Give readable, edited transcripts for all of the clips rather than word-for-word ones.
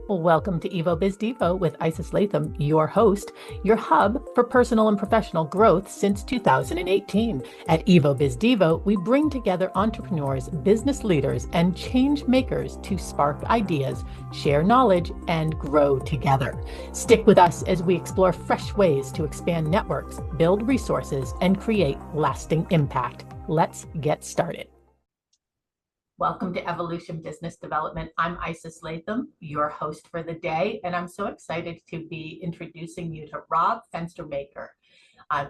Welcome to EvoBizDevo with Isis Latham, your host, your hub for personal and professional growth since 2018. At EvoBizDevo, we bring together entrepreneurs, business leaders, and change makers to spark ideas, share knowledge, and grow together. Stick with us as we explore fresh ways to expand networks, build resources, and create lasting impact. Let's get started. Welcome to Evolution Business Development. I'm Isis Latham, your host for the day, and I'm so excited to be introducing you to Rob Fenstermaker.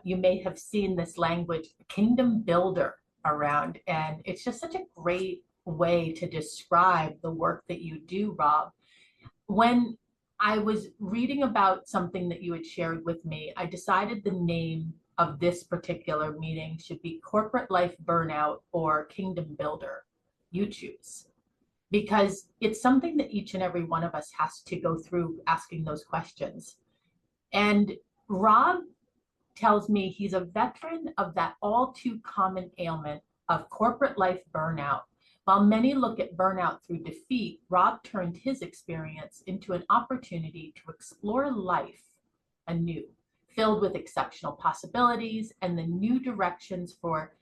You may have seen this language, kingdom builder, around, and it's just such a great way to describe the work that you do, Rob. When I was reading about something that you had shared with me, I decided the name of this particular meeting should be Corporate Life Burnout or Kingdom Builder. You choose, because it's something that each and every one of us has to go through asking those questions. And Rob tells me he's a veteran of that all too common ailment of corporate life burnout. While many look at burnout through defeat, Rob turned his experience into an opportunity to explore life anew, filled with exceptional possibilities and the new directions for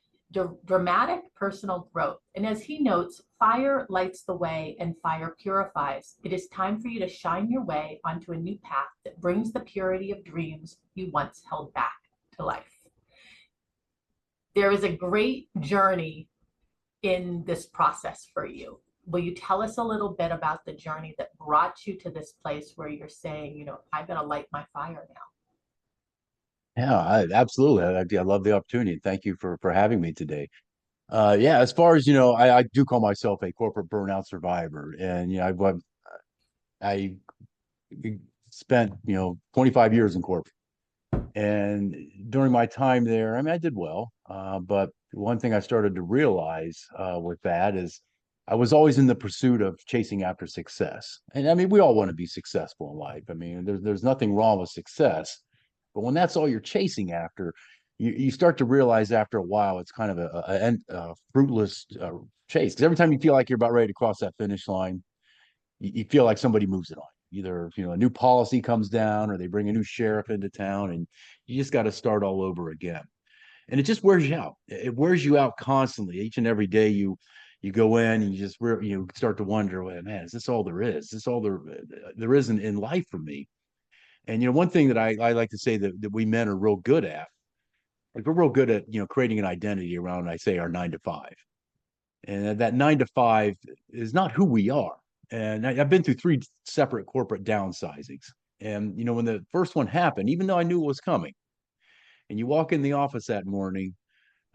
dramatic personal growth. And as he notes, fire lights the way and fire purifies. It is time for you to shine your way onto a new path that brings the purity of dreams you once held back to life. There is a great journey in this process for you. Will you tell us a little bit about the journey that brought you to this place where you're saying, I've got to light my fire now? Yeah, absolutely. I love the opportunity. Thank you for having me today. Yeah, as far as I do call myself a corporate burnout survivor, and I spent 25 years in corporate, and during my time there, I mean, I did well. But one thing I started to realize with that is I was always in the pursuit of chasing after success, and I mean, we all want to be successful in life. I mean, there's nothing wrong with success. But when that's all you're chasing after, you start to realize after a while it's kind of a fruitless chase. Because every time you feel like you're about ready to cross that finish line, you feel like somebody moves it on. Either a new policy comes down, or they bring a new sheriff into town, and you just got to start all over again. And it just wears you out. It wears you out constantly. Each and every day you go in and you just start to wonder, well, man, is this all there is? Is this all there is in life for me? And one thing that I like to say that we men are real good at, like we're real good at creating an identity around, I say, our 9 to 5. And that 9 to 5 is not who we are. And I've been through 3 separate corporate downsizings. And when the first one happened, even though I knew it was coming, and you walk in the office that morning,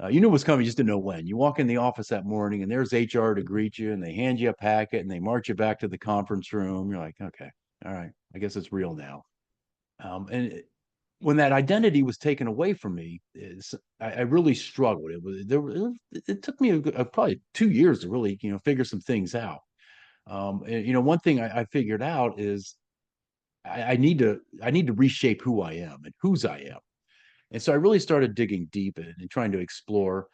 you knew it was coming, you just didn't know when. You walk in the office that morning, and there's HR to greet you, and they hand you a packet, and they march you back to the conference room. You're like, okay, all right, I guess it's real now. And when that identity was taken away from me, I really struggled. It took me probably 2 years to really figure some things out. And one thing I figured out is I need to reshape who I am and whose I am. And so I really started digging deep and trying to explore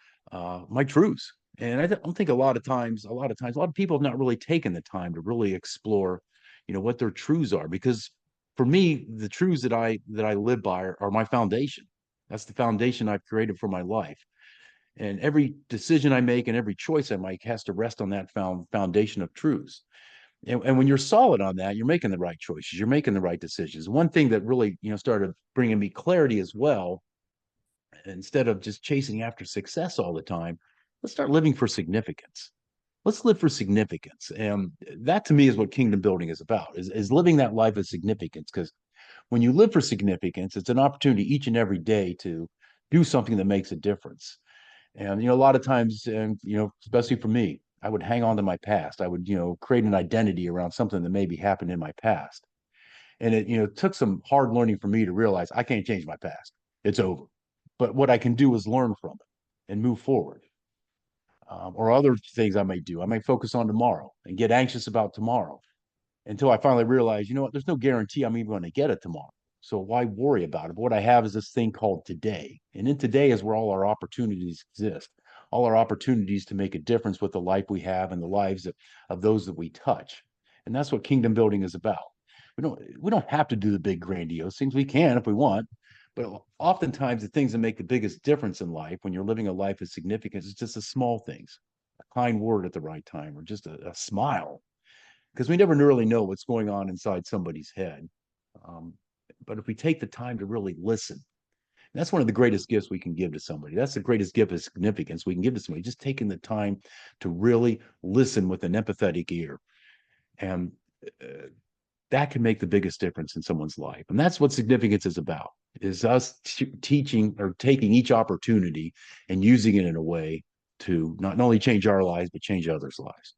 my truths. And I don't think a lot of people have not really taken the time to really explore, what their truths are. Because for me, the truths that I live by are my foundation. That's the foundation I've created for my life. And every decision I make and every choice I make has to rest on that foundation of truths. And when you're solid on that, you're making the right choices. You're making the right decisions. One thing that really, started bringing me clarity as well, instead of just chasing after success all the time, let's start living for significance. Let's live for significance. And that to me is what kingdom building is about, is living that life of significance. Because when you live for significance, it's an opportunity each and every day to do something that makes a difference. And, a lot of times, and, especially for me, I would hang on to my past. I would, create an identity around something that maybe happened in my past. And it, took some hard learning for me to realize I can't change my past. It's over. But what I can do is learn from it and move forward. Or other things I may do. I may focus on tomorrow and get anxious about tomorrow until I finally realize, what, there's no guarantee I'm even going to get it tomorrow. So why worry about it? But what I have is this thing called today. And in today is where all our opportunities exist, all our opportunities to make a difference with the life we have and the lives of those that we touch. And that's what kingdom building is about. We don't have to do the big grandiose things. We can if we want, but oftentimes the things that make the biggest difference in life when you're living a life of significance is just the small things, a kind word at the right time, or just a smile, because we never really know what's going on inside somebody's head. Um, but if we take the time to really listen, that's one of the greatest gifts we can give to somebody. That's the greatest gift of significance we can give to somebody, just taking the time to really listen with an empathetic ear. And uh, that can make the biggest difference in someone's life. And that's what significance is about, is us teaching or taking each opportunity and using it in a way to not only change our lives, but change others' lives.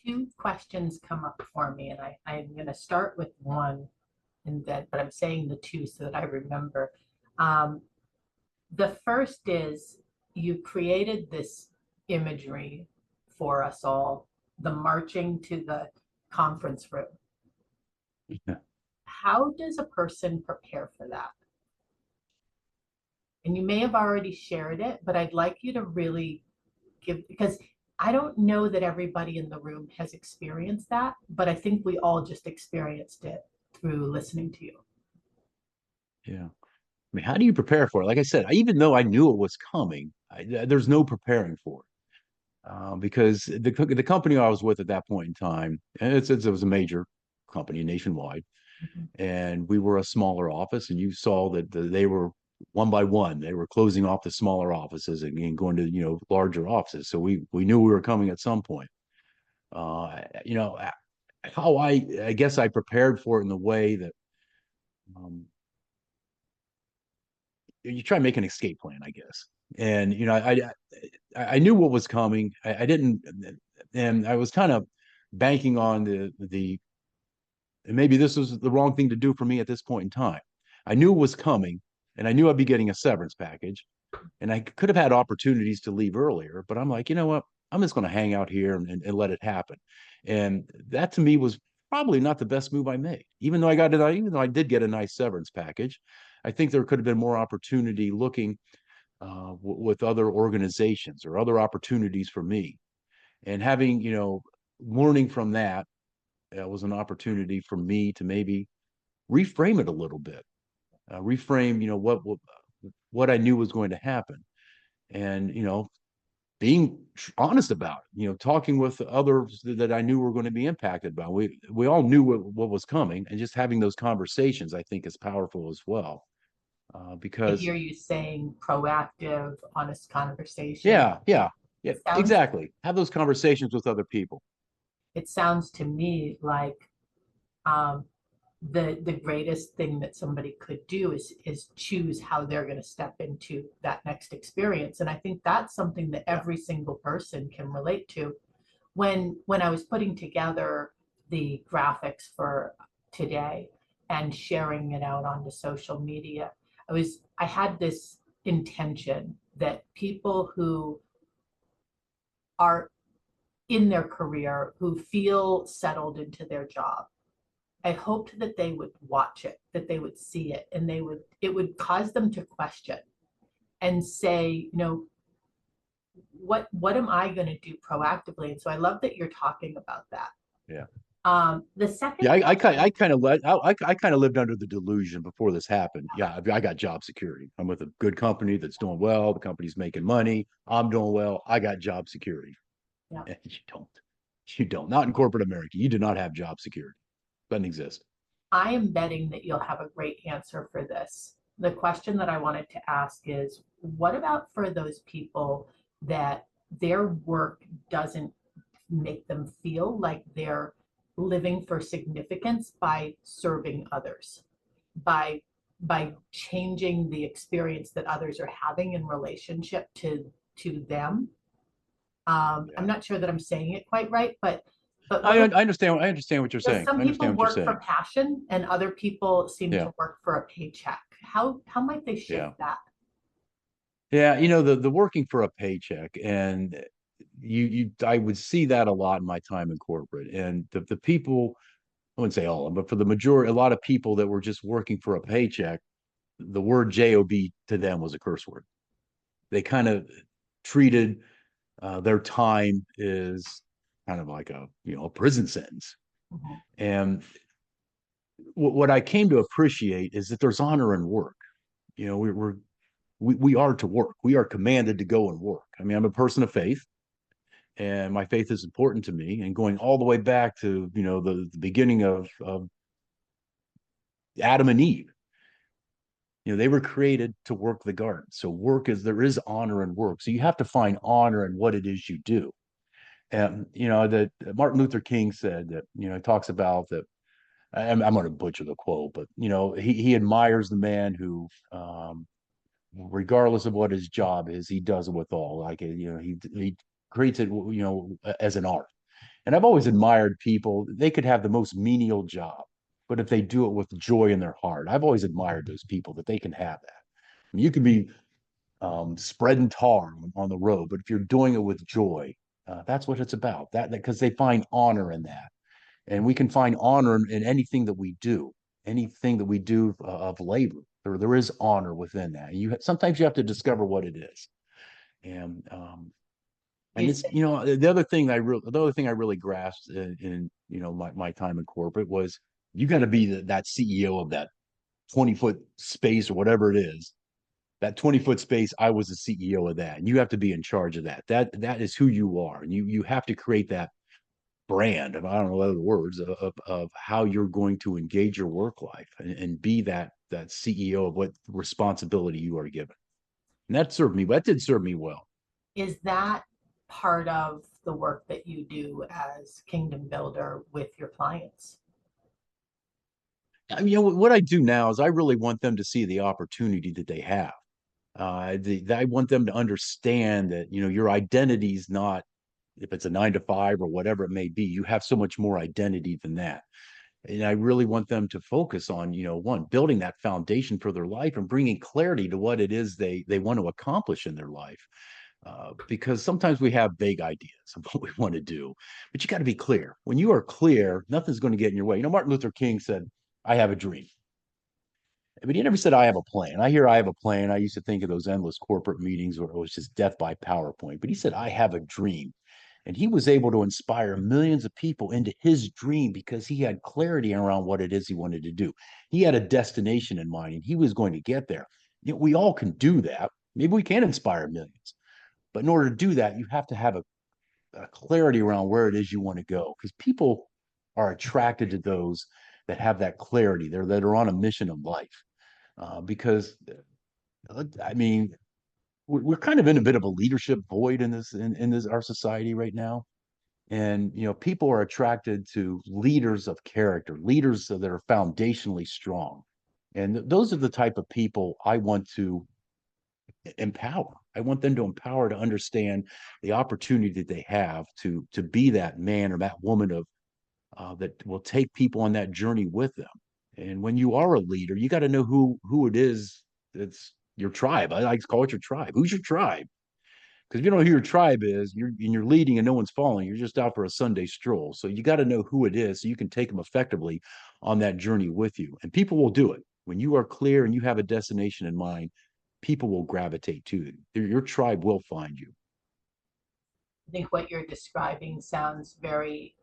Two questions come up for me, and I'm going to start with one, and then, but I'm saying the two so that I remember. Um, the first is you created this imagery for us all, the marching to the conference room. Yeah. How does a person prepare for that? And you may have already shared it, but I'd like you to really give, because I don't know that everybody in the room has experienced that, but I think we all just experienced it through listening to you. Yeah. I mean, how do you prepare for it? Like I said, even though I knew it was coming, there's no preparing for it, because the company I was with at that point in time, and it was a major company nationwide, Mhm. and we were a smaller office, and you saw that they were one by one, they were closing off the smaller offices and going to larger offices. So we knew we were coming at some point. You know how I guess I prepared for it in the way that um, you try and make an escape plan, I guess. And I knew what was coming. I didn't, and I was kind of banking on the and maybe this was the wrong thing to do for me at this point in time. I knew it was coming, and I knew I'd be getting a severance package, and I could have had opportunities to leave earlier, but I'm like, you know what? I'm just going to hang out here and let it happen. And that to me was probably not the best move I made. Even though I did get a nice severance package, I think there could have been more opportunity looking with other organizations or other opportunities for me. And having, learning from that was an opportunity for me to maybe reframe it a little bit, reframe, what I knew was going to happen. And, being honest about it, talking with others that I knew were going to be impacted by. We all knew what was coming, and just having those conversations, I think, is powerful as well. I Because hear you saying proactive, honest conversation. yeah, Sounds exactly. Have those conversations with other people. it sounds to me like um, the greatest thing that somebody could do is choose how they're going to step into that next experience. And I think that's something that Yeah. every single person can relate to. When I was putting together the graphics for today and sharing it out onto social media, I had this intention that people who are in their career, who feel settled into their job, I hoped that they would watch it, that they would see it, and it would cause them to question and say, what am I going to do proactively? And so I love that you're talking about that. Yeah. The second Yeah, I question, kind of I kind of lived under the delusion before this happened. Yeah, I got job security. I'm with a good company that's doing well. The company's making money. I'm doing well. I got job security. yeah, And you don't. You don't. Not in corporate America. You do not have job security. Doesn't exist. I am betting that you'll have a great answer for this. The question that I wanted to ask is, what about for those people that their work doesn't make them feel like they're living for significance by serving others, by changing the experience that others are having in relationship to them. I'm Yeah. not sure that I'm saying it quite right, but I what I understand. I understand what you're does saying. some I understand people what you're work for saying. passion and other people seem Yeah. to work for a paycheck? How might they shift Yeah. that? Yeah. The working for a paycheck, and I would see that a lot in my time in corporate. And the people, I wouldn't say all of them, but for the majority, a lot of people that were just working for a paycheck, the word job to them was a curse word. They kind of treated their time is kind of like a prison sentence. Mhm. And what I came to appreciate is that there's honor in work. You know, we are to work. We are commanded to go and work. I mean, I'm a person of faith, and my faith is important to me. And going all the way back to the beginning of Adam and Eve, they were created to work the garden. So there is honor in work. So you have to find honor in what it is you do. And that Martin Luther King said that he talks about that. I'm going to butcher the quote, but he admires the man who, regardless of what his job is, he does it with all. Like he creates it as an art. And I've always admired people. They could have the most menial job, but if they do it with joy in their heart, I've always admired those people that they can have that. I mean, you can be spreading tar on the road, but if you're doing it with joy, that's what it's about. That because they find honor in that, and we can find honor in anything that we do, anything that we do of labor. There is honor within that. Sometimes you have to discover what it is, and You it's said, the other thing I really grasped in my time in corporate was you got to be that CEO of that 20-foot space or whatever it is. That 20-foot space, I was the CEO of that, and you have to be in charge of that. That is who you are, and you have to create that brand of, I don't know other words, of how you're going to engage your work life, and be that CEO of what responsibility you are given. And that did serve me well. is that part of the work that you do as kingdom builder with your clients? I mean, what I do now is I really want them to see the opportunity that they have. I want them to understand that your identity is not, if it's a 9 to 5 or whatever it may be, you have so much more identity than that. And I really want them to focus on, one, building that foundation for their life and bringing clarity to what it is they want to accomplish in their life. Because sometimes we have vague ideas of what we want to do, but you got to be clear. When you are clear, nothing's going to get in your way. Martin Luther King said, "I have a dream." But he never said, "I have a plan." I hear "I have a plan." I used to think of those endless corporate meetings where it was just death by PowerPoint. But he said, "I have a dream." And he was able to inspire millions of people into his dream because he had clarity around what it is he wanted to do. He had a destination in mind, and he was going to get there. We all can do that. Maybe we can inspire millions. But in order to do that, you have to have a clarity around where it is you want to go, because people are attracted to those that have that clarity. That are on a mission of life. Because I mean, we're kind of in a bit of a leadership void in this our society right now. And people are attracted to leaders of character, leaders that are foundationally strong. And those are the type of people I want to empower. I want them to empower, to understand the opportunity that they have to be that man or that woman of that will take people on that journey with them. And when you are a leader, you got to know who it is that's your tribe. I like to call it your tribe. Who's your tribe? Because if you don't know who your tribe is, you're leading and no one's following. You're just out for a Sunday stroll. So you got to know who it is so you can take them effectively on that journey with you. And people will do it when you are clear and you have a destination in mind. People will gravitate to you. Your tribe will find you. I think what you're describing sounds very,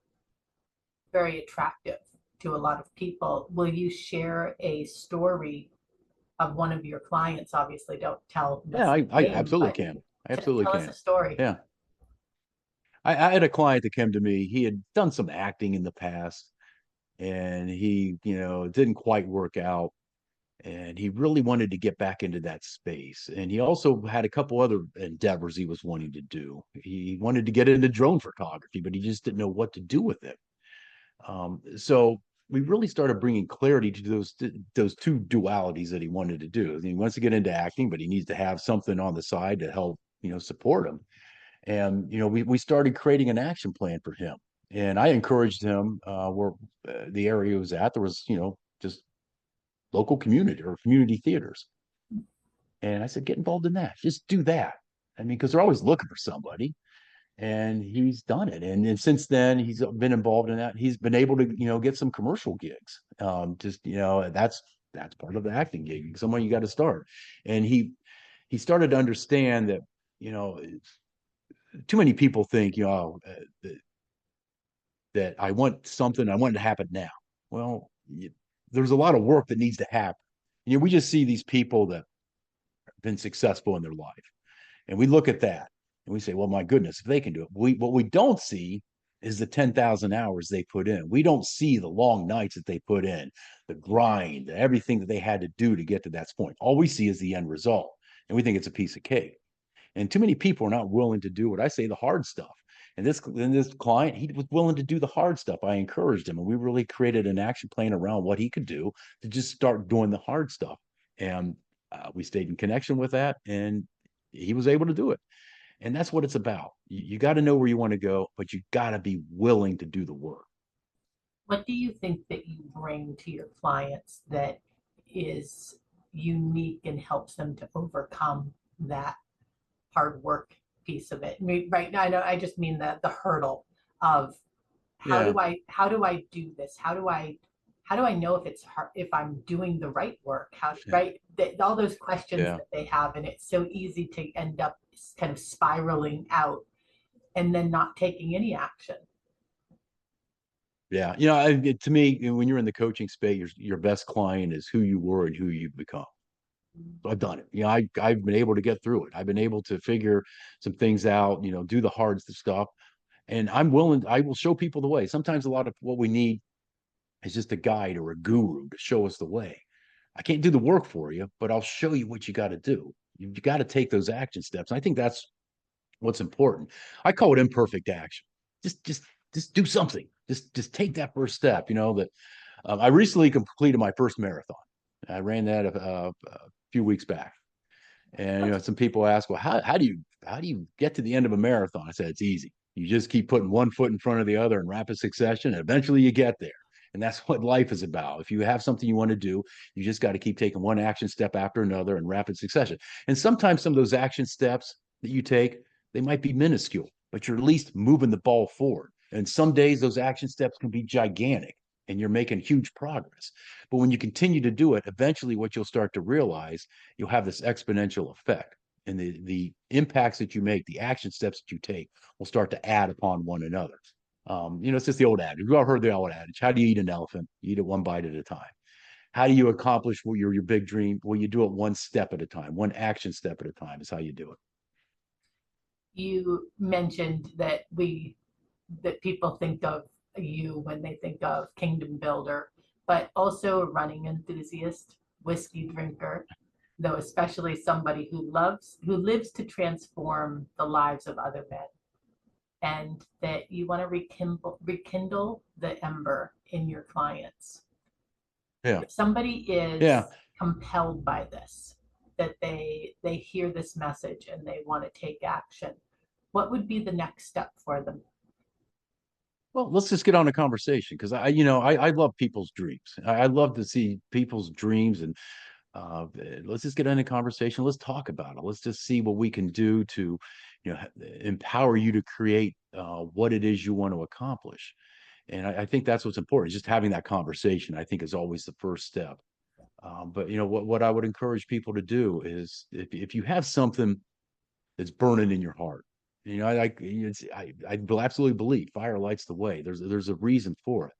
very attractive to a lot of people. Will you share a story of one of your clients? Obviously, don't tell Yeah, this I name, absolutely but can. I absolutely tell us a can. story. Yeah. I had a client that came to me. He had done some acting in the past, and it didn't quite work out. And he really wanted to get back into that space. And he also had a couple other endeavors he was wanting to do. He wanted to get into drone photography, but he just didn't know what to do with it. So we really started bringing clarity to those two dualities that he wanted to do. He wants to get into acting, but he needs to have something on the side to help support him. And we started creating an action plan for him. And I encouraged him where the area he was at. There was just local community or community theaters. And I said, get involved in that. Just do that. I mean, because they're always looking for somebody. And he's done it. And since then, he's been involved in that. He's been able to, get some commercial gigs. That's part of the acting gig. Somewhere you got to start. And he started to understand that, too many people think, that I want something, I want it to happen now. Well, there's a lot of work that needs to happen. We just see these people that have been successful in their life, and we look at that and we say, well, my goodness, if they can do it. What we don't see is the 10,000 hours they put in. We don't see the long nights that they put in, the grind, everything that they had to do to get to that point. All we see is the end result, and we think it's a piece of cake. And too many people are not willing to do what I say, the hard stuff. And this client, he was willing to do the hard stuff. I encouraged him, and we really created an action plan around what he could do to just start doing the hard stuff. And we stayed in connection with that, and he was able to do it. And that's what it's about. You got to know where you want to go, but you got to be willing to do the work. What do you think that you bring to your clients that is unique and helps them to overcome that hard work piece of it? I mean, right now, I know I just mean the hurdle of Yeah, how do I do this? How do I know if it's hard, if I'm doing the right work? yeah, Right? All those questions yeah. that they have, and it's so easy to end up kind of spiraling out and then not taking any action. Yeah, to me, when you're in the coaching space, your best client is who you were and who you've become. I've done it. I've been able to get through it. I've been able to figure some things out. Do the hard stuff, and I'm willing. I will show people the way. Sometimes a lot of what we need is just a guide or a guru to show us the way. I can't do the work for you, but I'll show you what you got to do. You got to take those action steps. And I think that's what's important. I call it imperfect action. Just do something. Just take that first step. That I recently completed my first marathon. I ran that a few weeks back, and some people ask, well, how do you get to the end of a marathon? I said it's easy. You just keep putting one foot in front of the other in rapid succession, and eventually you get there. And that's what life is about. If you have something you want to do, you just got to keep taking one action step after another in rapid succession. And sometimes some of those action steps that you take, they might be minuscule, but you're at least moving the ball forward. And some days those action steps can be gigantic and you're making huge progress. But when you continue to do it, eventually what you'll start to realize, you'll have this exponential effect. And the impacts that you make, the action steps that you take will start to add upon one another. It's just the old adage. You've all heard the old adage. How do you eat an elephant? You eat it one bite at a time. How do you accomplish your big dream? Well, you do it one step at a time, one action step at a time is how you do it. You mentioned that people think of you when they think of kingdom builder, but also a running enthusiast, whiskey drinker, though especially somebody who lives to transform the lives of other men, and that you want to rekindle the ember in your clients. Yeah. If somebody is Yeah. compelled by this, that they hear this message and they want to take action, what would be the next step for them? Well, let's just get on a conversation because I love people's dreams. I love to see people's dreams, and let's just get on a conversation. Let's talk about it. Let's just see what we can do to, empower you to create what it is you want to accomplish. And I think that's what's important. Just having that conversation, I think, is always the first step. But what I would encourage people to do is if you have something that's burning in your heart. I absolutely believe fire lights the way. There's a reason for it.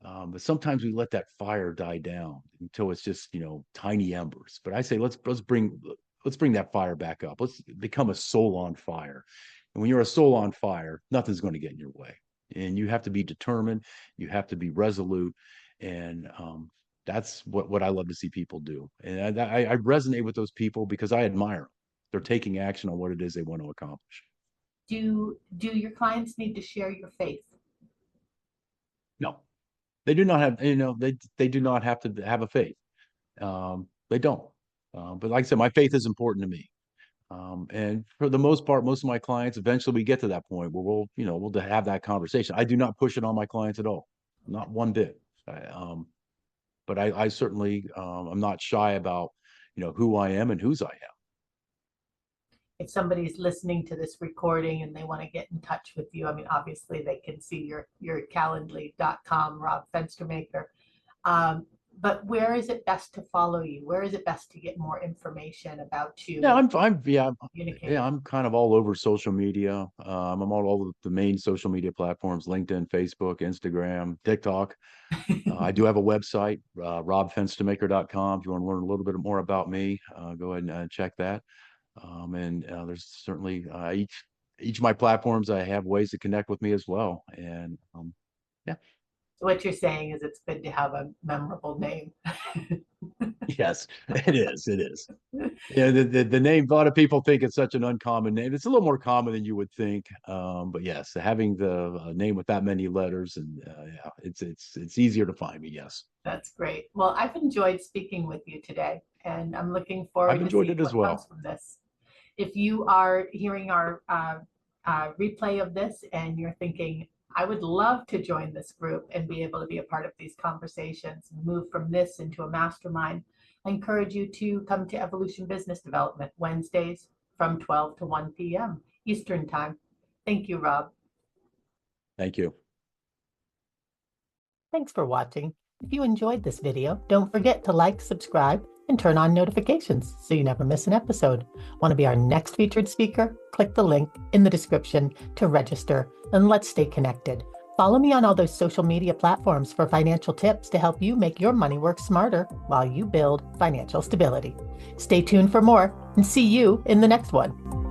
But sometimes we let that fire die down until it's just tiny embers. But I say let's bring that fire back up. Let's become a soul on fire. And when you're a soul on fire, nothing's going to get in your way. And you have to be determined. You have to be resolute. And that's what I love to see people do. And I resonate with those people because I admire them. They're taking action on what it is they want to accomplish. Do your clients need to share your faith? No, they do not have, they do not have to have a faith. They don't. But like I said, my faith is important to me. And for the most part, most of my clients, eventually we get to that point where we'll have that conversation. I do not push it on my clients at all, not one bit. But I certainly, I'm not shy about, who I am and whose I am. If somebody's listening to this recording and they want to get in touch with you, I mean, obviously they can see your calendly.com, Rob Fenstermaker. But where is it best to follow you? Where is it best to get more information about you Yeah, and yeah, communicate? I'm kind of all over social media. I'm on all of the main social media platforms: LinkedIn, Facebook, Instagram, TikTok. I do have a website, robfenstermaker.com. If you want to learn a little bit more about me, go ahead and check that. And there's certainly each of my platforms, I have ways to connect with me as well. And yeah, So what you're saying is it's good to have a memorable name. yes, it is. It is. Yeah, the name, a lot of people think it's such an uncommon name. It's a little more common than you would think. But yes, having the name with that many letters, and yeah, it's easier to find me. Yes, That's great. Well, I've enjoyed speaking with you today, and I'm looking I've forward to enjoyed seeing it as what comes well. from this. If you are hearing our replay of this and you're thinking, I would love to join this group and be able to be a part of these conversations and move from this into a mastermind, I encourage you to come to Evolution Business Development Wednesdays from 12 to 1 p.m. Eastern Time. Thank you, Rob. Thank you. Thanks for watching. If you enjoyed this video, don't forget to like, subscribe, and turn on notifications so you never miss an episode. Want to be our next featured speaker? Click the link in the description to register, and let's stay connected. Follow me on all those social media platforms for financial tips to help you make your money work smarter while you build financial stability. Stay tuned for more, and see you in the next one.